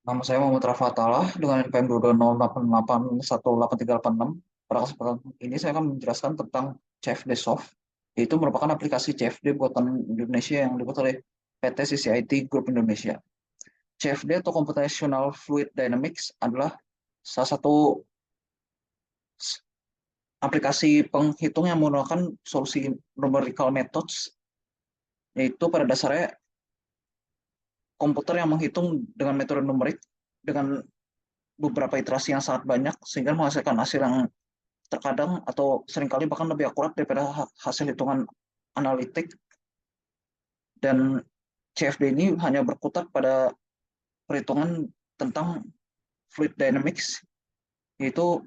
Nama saya Muhammad Rafa Atalah dengan NPM 220881836. Pada kesempatan ini saya akan menjelaskan tentang CFD Soft, yaitu merupakan aplikasi CFD buatan Indonesia yang dibuat oleh PT CCIT Group Indonesia. CFD atau Computational Fluid Dynamics adalah salah satu aplikasi penghitung yang menggunakan solusi numerical methods, yaitu pada dasarnya komputer yang menghitung dengan metode numerik dengan beberapa iterasi yang sangat banyak sehingga menghasilkan hasil yang terkadang atau seringkali bahkan lebih akurat daripada hasil hitungan analitik. Dan CFD ini hanya berkutat pada perhitungan tentang fluid dynamics, yaitu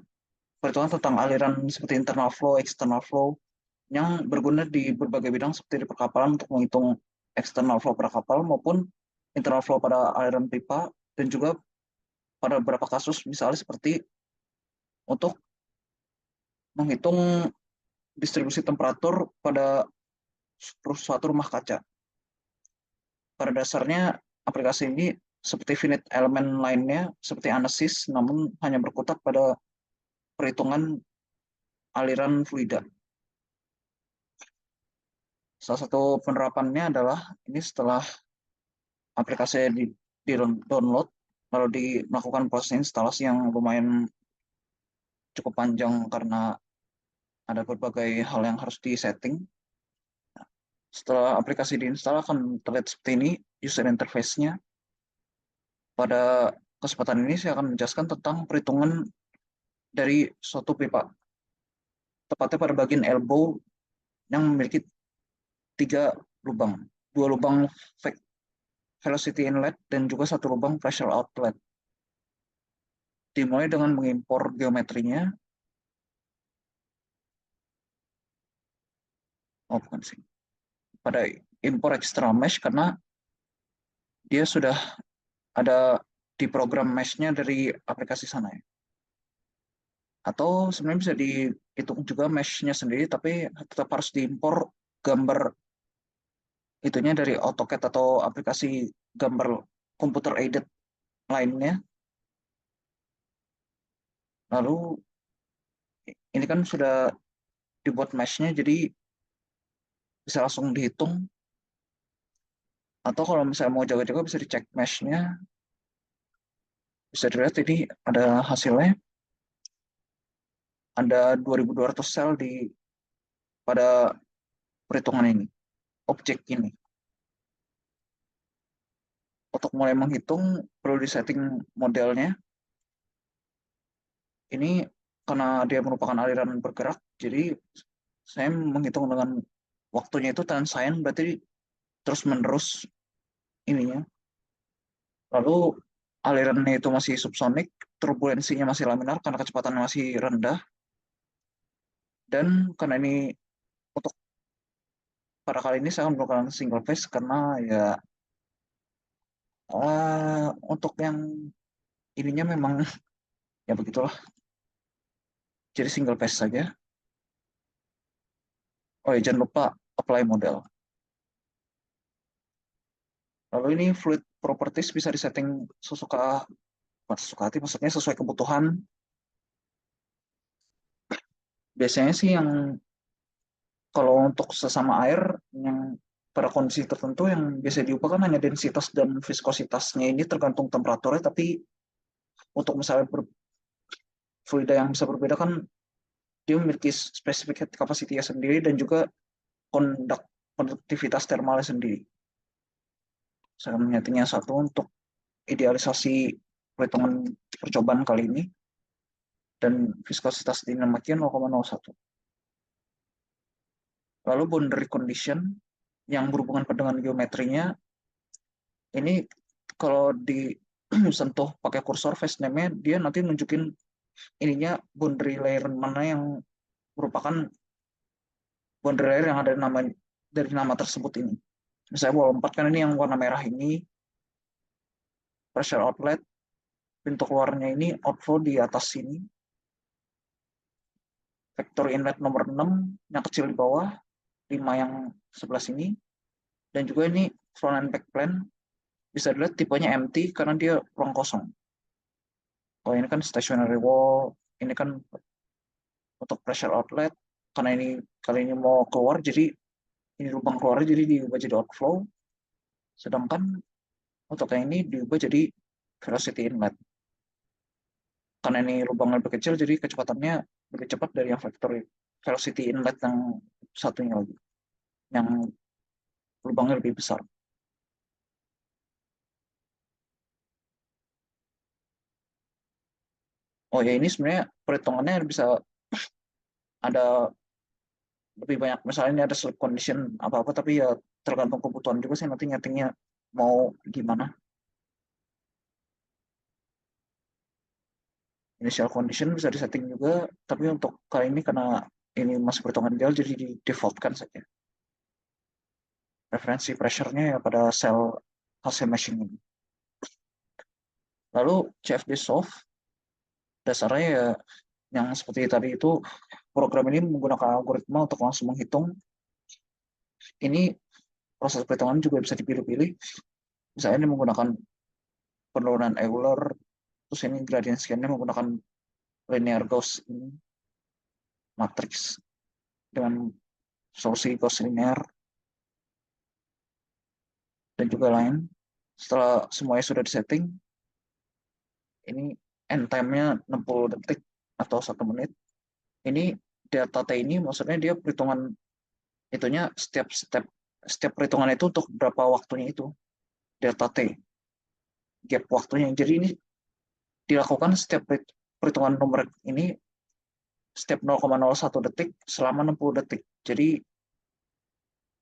perhitungan tentang aliran seperti internal flow, external flow, yang berguna di berbagai bidang seperti di perkapalan untuk menghitung external flow pada kapal maupun internal flow pada aliran pipa, dan juga pada beberapa kasus misalnya seperti untuk menghitung distribusi temperatur pada suatu rumah kaca. Pada dasarnya aplikasi ini seperti finite elemen lainnya seperti ANSYS, namun hanya berkutat pada perhitungan aliran fluida. Salah satu penerapannya adalah ini setelah aplikasi di download, lalu melakukan proses instalasi yang lumayan cukup panjang karena ada berbagai hal yang harus disetting. Setelah aplikasi diinstal akan terlihat seperti ini user interface-nya. Pada kesempatan ini saya akan menjelaskan tentang perhitungan dari suatu pipa, tepatnya pada bagian elbow yang memiliki 3 lubang, 2 lubang velocity inlet dan juga 1 lubang pressure outlet. Dimulai dengan mengimpor geometrinya. Oh, bukan sih. Pada impor external mesh karena dia sudah ada di program mesh-nya dari aplikasi sana ya. Atau sebenarnya bisa dihitung juga mesh-nya sendiri, tapi tetap harus diimpor gambar itunya dari AutoCAD atau aplikasi gambar computer aided lainnya. Lalu ini kan sudah dibuat mesh-nya, jadi bisa langsung dihitung. Atau kalau misalnya mau jaga-jaga bisa dicek mesh-nya. Bisa dilihat ini ada hasilnya. Ada 2.200 sel pada perhitungan ini, objek ini. Untuk mulai menghitung perlu disetting modelnya. Ini karena dia merupakan aliran bergerak, jadi saya menghitung dengan waktunya itu transient, berarti terus menerus ininya. Lalu alirannya itu masih subsonik, turbulensinya masih laminar karena kecepatannya masih rendah, dan karena ini untuk pada kali ini saya menggunakan single phase karena ya untuk yang ininya memang ya begitulah, jadi single phase saja. Oh ya, jangan lupa apply model. Lalu ini fluid properties bisa disetting sesuka, bukan sesuka hati, maksudnya sesuai kebutuhan. Biasanya sih yang kalau untuk sesama air yang pada kondisi tertentu yang biasa diubah kan hanya densitas dan viskositasnya ini tergantung temperaturnya, tapi untuk misalnya fluida yang bisa berbeda kan dia memiliki spesifik kapasitinya sendiri dan juga konduktivitas termalnya sendiri. Saya menyatinya satu untuk idealisasi perhitungan percobaan kali ini, dan viskositas dinamakin 0,01. Lalu boundary condition yang berhubungan dengan geometrinya, ini kalau disentuh pakai kursor face name-nya, dia nanti nunjukin ininya boundary layer mana yang merupakan boundary layer yang ada dari nama tersebut ini. Misalnya bola 4 kan ini yang warna merah ini pressure outlet, pintu keluarnya ini outflow di atas sini, vektor inlet nomor 6 yang kecil di bawah, 5 yang sebelah sini, dan juga ini front and back plane bisa dilihat tipenya empty karena dia ruang kosong. Kalau ini kan stationary wall, ini kan untuk pressure outlet, karena ini kali ini mau keluar, jadi ini lubang keluarnya jadi diubah jadi outflow, sedangkan untuk yang ini diubah jadi velocity inlet. Karena ini lubangnya lebih kecil, jadi kecepatannya lebih cepat dari yang factory velocity inlet yang satunya lagi, yang lubangnya lebih besar. Oh ya, ini sebenarnya perhitungannya bisa ada lebih banyak. Misalnya ini ada slip condition apa-apa, tapi ya tergantung kebutuhan juga sih nanti nyetingnya mau gimana. Initial condition bisa disetting juga, tapi untuk kali ini karena ini masih perhitungan ideal, jadi di defaultkan saja. Referensi pressure-nya ya pada sel hasil meshing ini. Lalu CFD solve, dasarnya ya yang seperti tadi itu, program ini menggunakan algoritma untuk langsung menghitung. Ini proses perhitungan juga bisa dipilih-pilih. Misalnya ini menggunakan penurunan Euler, terus ini gradient scan-nya menggunakan linear Gauss matrix dengan solusi Gauss linear dan juga lain. Setelah semuanya sudah disetting, ini end time-nya 60 detik atau 1 menit. Ini delta T ini maksudnya dia perhitungan itunya setiap perhitungan itu untuk berapa waktunya itu. Delta T, gap waktunya. Jadi ini dilakukan setiap perhitungan nomor ini setiap 0,01 detik selama 60 detik. Jadi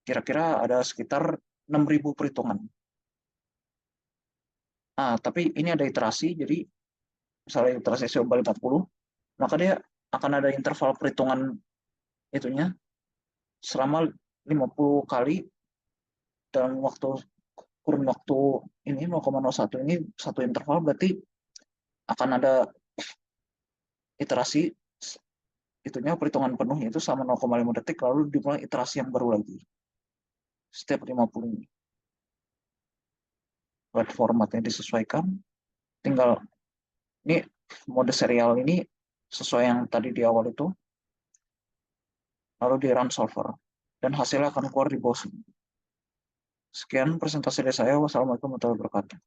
kira-kira ada sekitar 6.000 perhitungan. Nah, tapi ini ada iterasi, jadi misalnya iterasi coba 40, maka dia akan ada interval perhitungan itunya selama 50 kali dalam kurun waktu ini 0,01 ini satu interval, berarti akan ada iterasi itunya perhitungan penuhnya itu sama 0,5 detik, lalu dimulai iterasi yang baru lagi setiap 50 ini. Write formatnya disesuaikan, tinggal ini mode serial ini sesuai yang tadi di awal itu, lalu di run solver dan hasilnya akan keluar di bawah sini. Sekian presentasi dari saya. Wassalamualaikum warahmatullahi wabarakatuh.